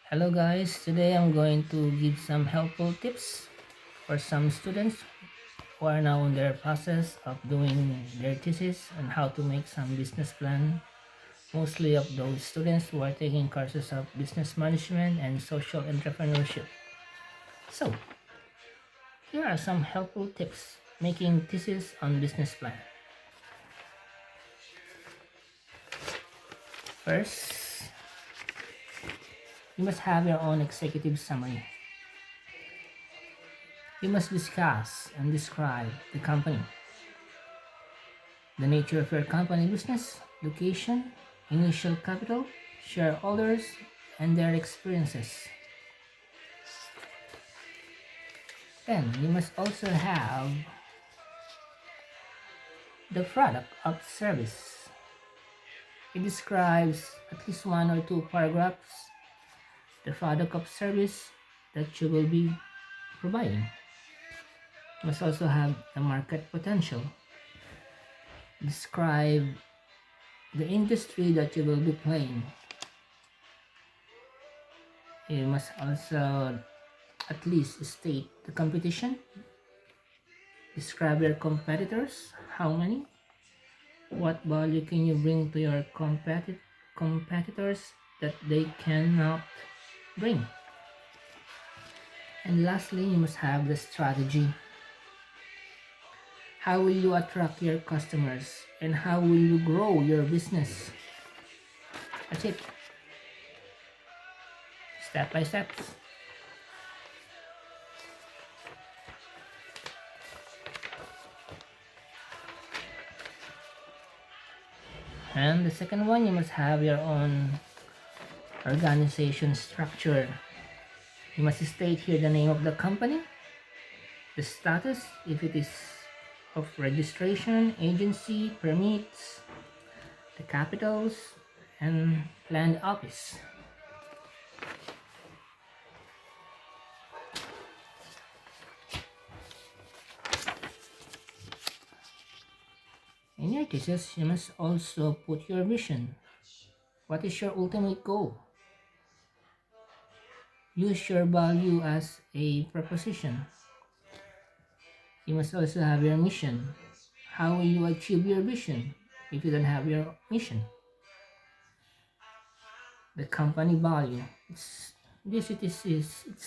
Hello guys, today I'm going to give some helpful tips for some students who are now in their process of doing their thesis on how to make some business plan, mostly of those students who are taking courses of business management and social entrepreneurship. So, here are some helpful tips making thesis on business plan. First, you must have your own executive summary. You must discuss and describe the company, the nature of your company business, location, initial capital, shareholders, and their experiences. Then you must also have the product or service. It describes at least one or two paragraphs the product of service that you will be providing. You must also have the market potential. Describe the industry that you will be playing. You must also at least state the competition. Describe your competitors. How many? What value can you bring to your competitors that they cannot bring? And lastly, you must have the strategy. How will you attract your customers and how will you grow your business? That's it. Step by step. And the second one, you must have your own organization structure. You must state here the name of the company, the status, if it is of registration, agency, permits, the capitals, and planned office. In your thesis, you must also put your vision. What is your ultimate goal? Use your value as a proposition. You must also have your mission. How will you achieve your vision if you don't have your mission? The company value. It's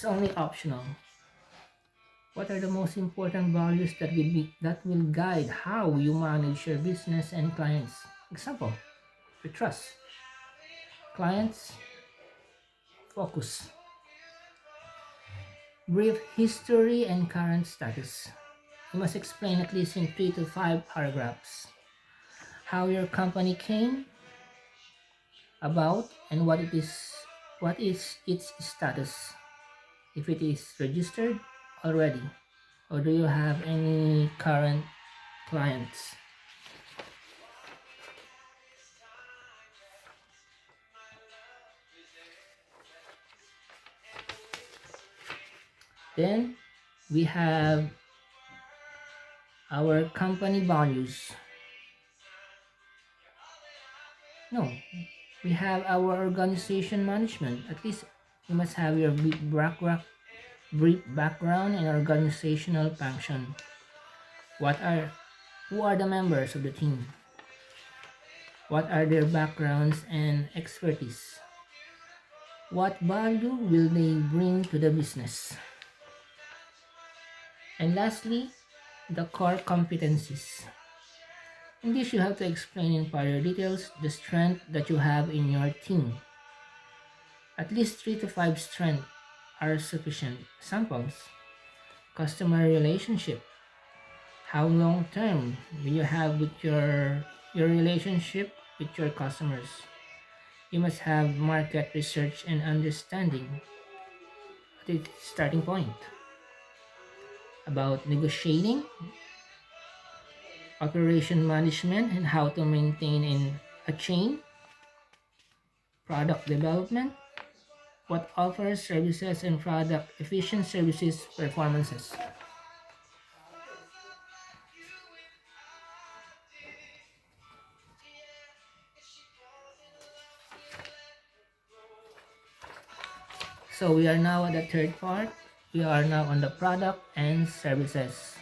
only optional. What are the most important values that will guide how you manage your business and clients? Example, your trust. Clients, focus. Brief history and current status. You must explain at least in 3 to 5 paragraphs how your company came about and what is its status. If it is registered already, or do you have any current clients? Then we have our company values. No, we have our organization management. At least you must have your brief background and organizational function. Who are the members of the team? What are their backgrounds and expertise? What value will they bring to the business? And lastly, the core competencies. In this, you have to explain in further details the strength that you have in your team. At least 3 to 5 strengths are sufficient. Samples: customer relationship. How long term will you have with your relationship with your customers? You must have market research and understanding at its starting point. About negotiating, operation management, and how to maintain in a chain, product development, what offers services and product efficient services performances. So we are now at the third part. We are now on the product and services.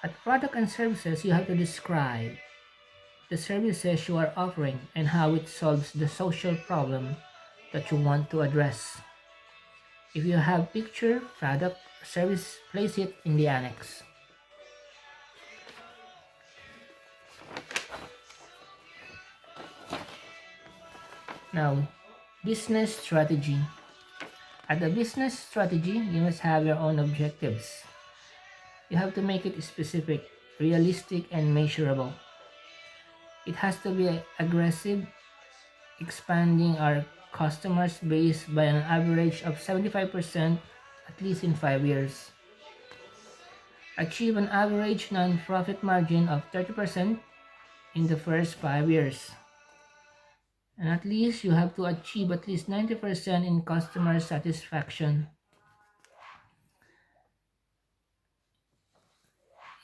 At product and services, you have to describe the services you are offering and how it solves the social problem that you want to address. If you have picture, product, service, place it in the annex. Now, business strategy. At the business strategy, you must have your own objectives. You have to make it specific, realistic, and measurable. It has to be aggressive, expanding our customers base by an average of 75% at least in 5 years. Achieve an average non-profit margin of 30% in the first 5 years. And at least you have to achieve at least 90% in customer satisfaction.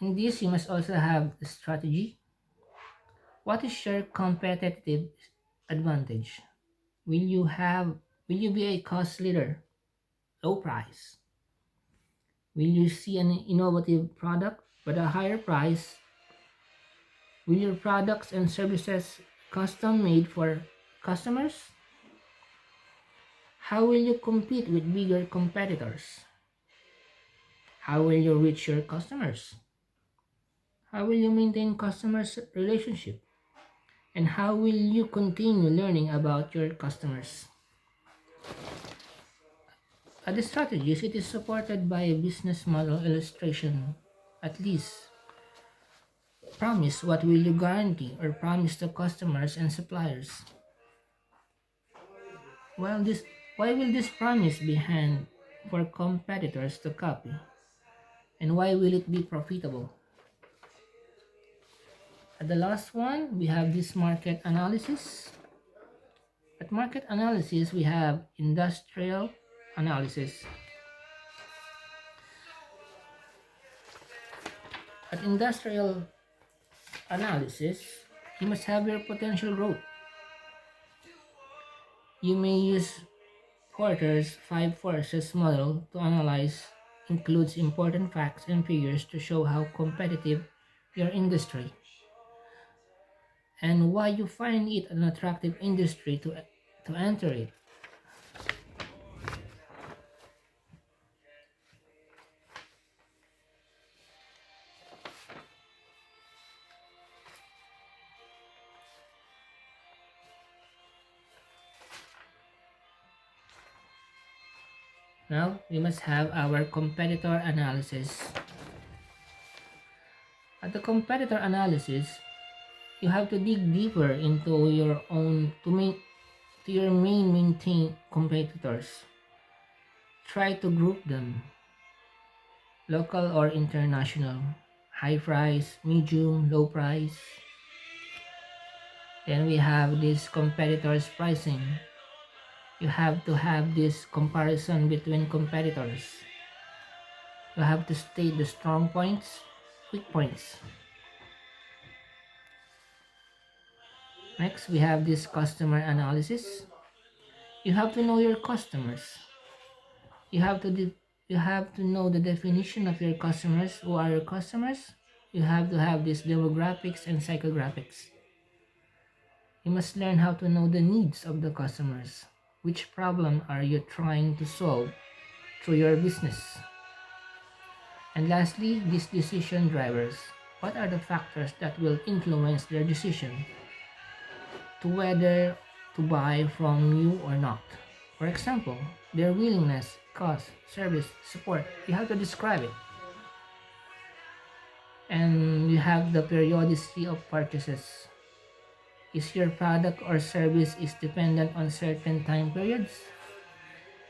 In this, you must also have a strategy. What is your competitive advantage? Will you be a cost leader? Low price. Will you see an innovative product but a higher price? Will your products and services custom made for customers? How will you compete with bigger competitors? How will you reach your customers? How will you maintain customers' relationship? And how will you continue learning about your customers? At the strategies, it is supported by a business model illustration. At least, promise what will you guarantee or promise to customers and suppliers. Well, why will this promise be hand for competitors to copy? And why will it be profitable? At the last one, we have this market analysis. At market analysis, we have industrial analysis. At industrial analysis, you must have your potential growth. You may use Porter's 5 forces model to analyze, includes important facts and figures to show how competitive your industry and why you find it an attractive industry to enter it. Now, we must have our competitor analysis. At the competitor analysis, you have to dig deeper into your own to your main maintain competitors. Try to group them, local or international, high price, medium, low price. Then we have this competitors pricing. You have to have this comparison between competitors. You have to state the strong points, weak points. Next, we have this customer analysis. You have to know your customers. You have to you have to know the definition of your customers. Who are your customers? You have to have these demographics and psychographics. You must learn how to know the needs of the customers. Which problem are you trying to solve through your business? And lastly, these decision drivers. What are the factors that will influence their decision to whether to buy from you or not? For example, their willingness, cost, service, support. You have to describe it. And you have the periodicity of purchases. Is your product or service is dependent on certain time periods?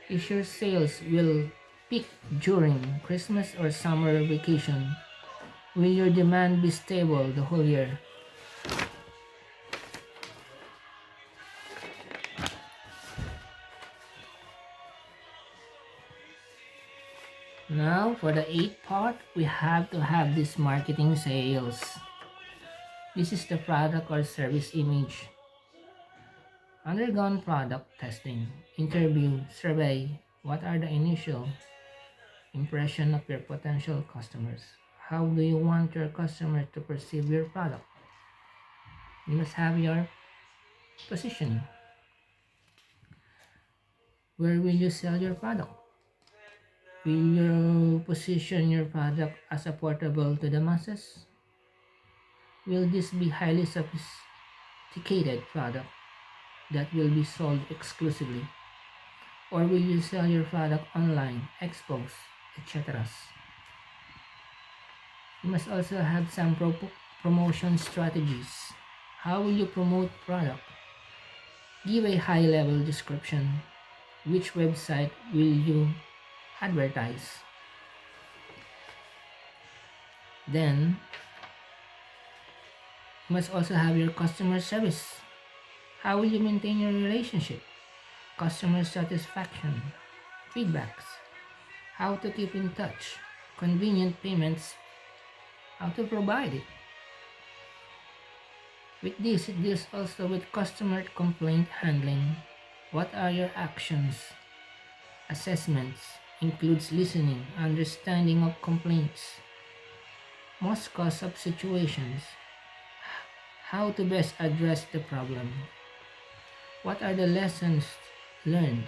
Is your sales will peak during Christmas or summer vacation? Will your demand be stable the whole year? Now, for the eighth part, we have to have this marketing sales. This is the product or service image. Undergone product testing, interview, survey. What are the initial impression of your potential customers? How do you want your customer to perceive your product? You must have your positioning. Where will you sell your product? Will you position your product as affordable to the masses? Will this be highly sophisticated product that will be sold exclusively? Or will you sell your product online, expos, etc.? You must also have some promotion strategies. How will you promote product? Give a high-level description. Which website will you advertise? Then, you must also have your customer service. How will you maintain your relationship? Customer satisfaction, feedbacks, how to keep in touch, convenient payments, how to provide it. With this, it deals also with customer complaint handling. What are your actions? Assessments includes listening, understanding of complaints, most cause-up situations, how to best address the problem. What are the lessons learned?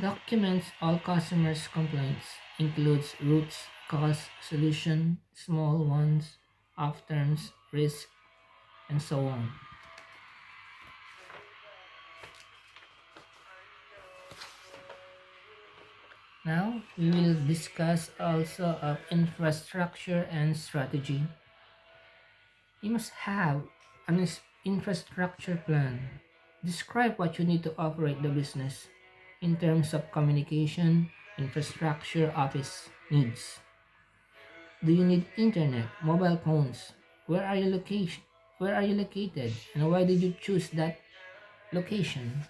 Documents all customers' complaints, includes roots, cause, solution, small ones, off terms, risk, and so on. Now, we will discuss also of infrastructure and strategy. You must have an infrastructure plan. Describe what you need to operate the business in terms of communication, infrastructure, office needs. Do you need internet, mobile phones? Where are you location? Where are you located? And why did you choose that location?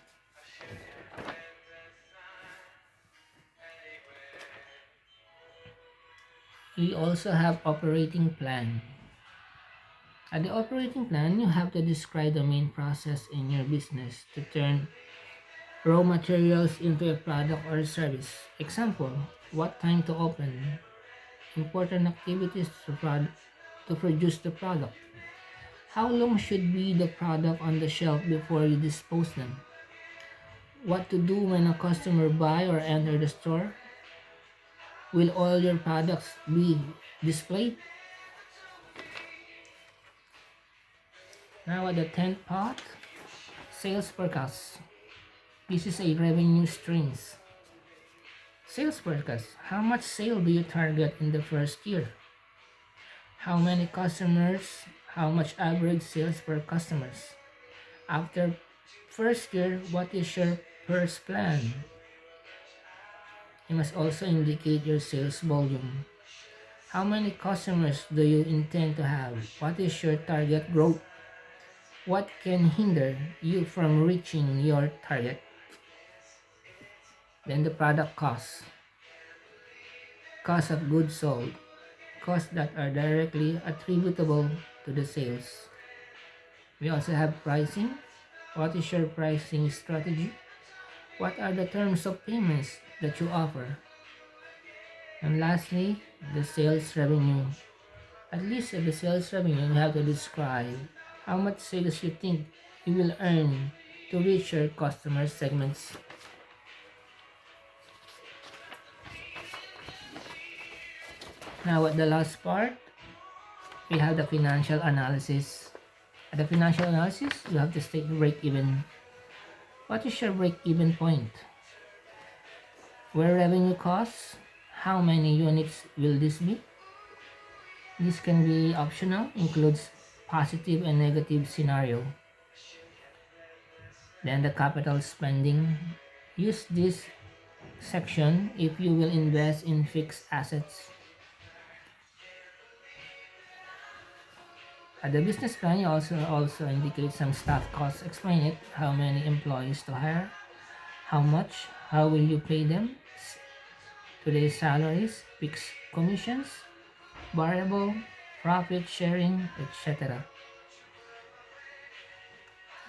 We also have operating plan. At the operating plan, you have to describe the main process in your business to turn raw materials into a product or service. Example, what time to open, important activities to produce the product. How long should be the product on the shelf before you dispose them? What to do when a customer buy or enter the store? Will all your products be displayed? Now at the 10th part, sales forecast. This is a revenue streams. Sales forecast. How much sale do you target in the first year? How many customers? How much average sales per customers? After first year, what is your first plan? You must also indicate your sales volume. How many customers do you intend to have? What is your target growth? What can hinder you from reaching your target? Then the product cost. Cost of goods sold. Costs that are directly attributable to the sales. We also have pricing. What is your pricing strategy? What are the terms of payments that you offer? And lastly, the sales revenue. At least at the sales revenue, you have to describe how much sales you think you will earn to reach your customer segments. Now at the last part, we have the financial analysis. At the financial analysis, you have to state the break-even. What is your break-even point? Where revenue costs? How many units will this be? This can be optional, includes positive and negative scenario. Then the capital spending. Use this section if you will invest in fixed assets. At the business plan, you also indicate some staff costs. Explain it, how many employees to hire, how much, how will you pay them, today's salaries, fixed commissions, variable, profit sharing, etc.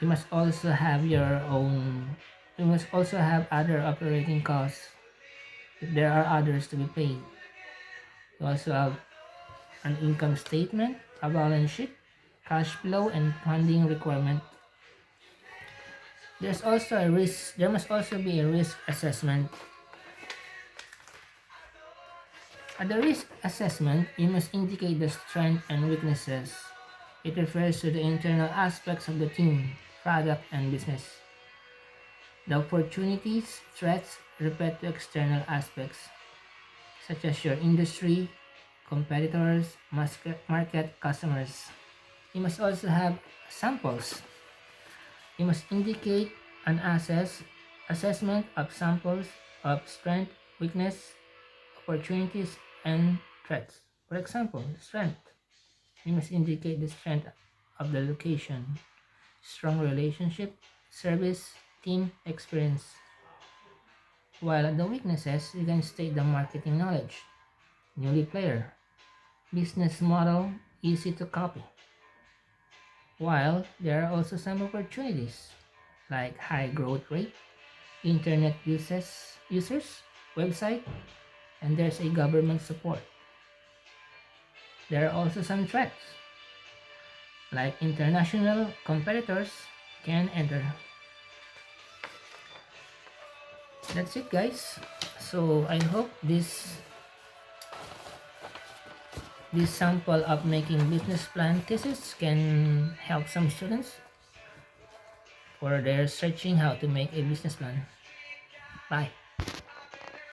You must also have your own you must also have other operating costs if there are others to be paid. You also have an income statement, a balance sheet, cash flow, and funding requirement. There must also be a risk assessment. At the risk assessment, you must indicate the strengths and weaknesses. It refers to the internal aspects of the team, product, and business. The opportunities, threats refer to external aspects, such as your industry, competitors, market, customers. You must also have samples. You must indicate an assessment of samples of strength, weakness, opportunities, and threats. For example, strength. You must indicate the strength of the location, strong relationship, service, team, experience. While the weaknesses, you can state the marketing knowledge, newly player, business model, easy to copy. While there are also some opportunities, like high growth rate, internet users, website, and there's a government support. There are also some threats, like international competitors can enter. That's it, guys. So I hope this sample of making business plan thesis can help some students for their searching how to make a business plan. Bye.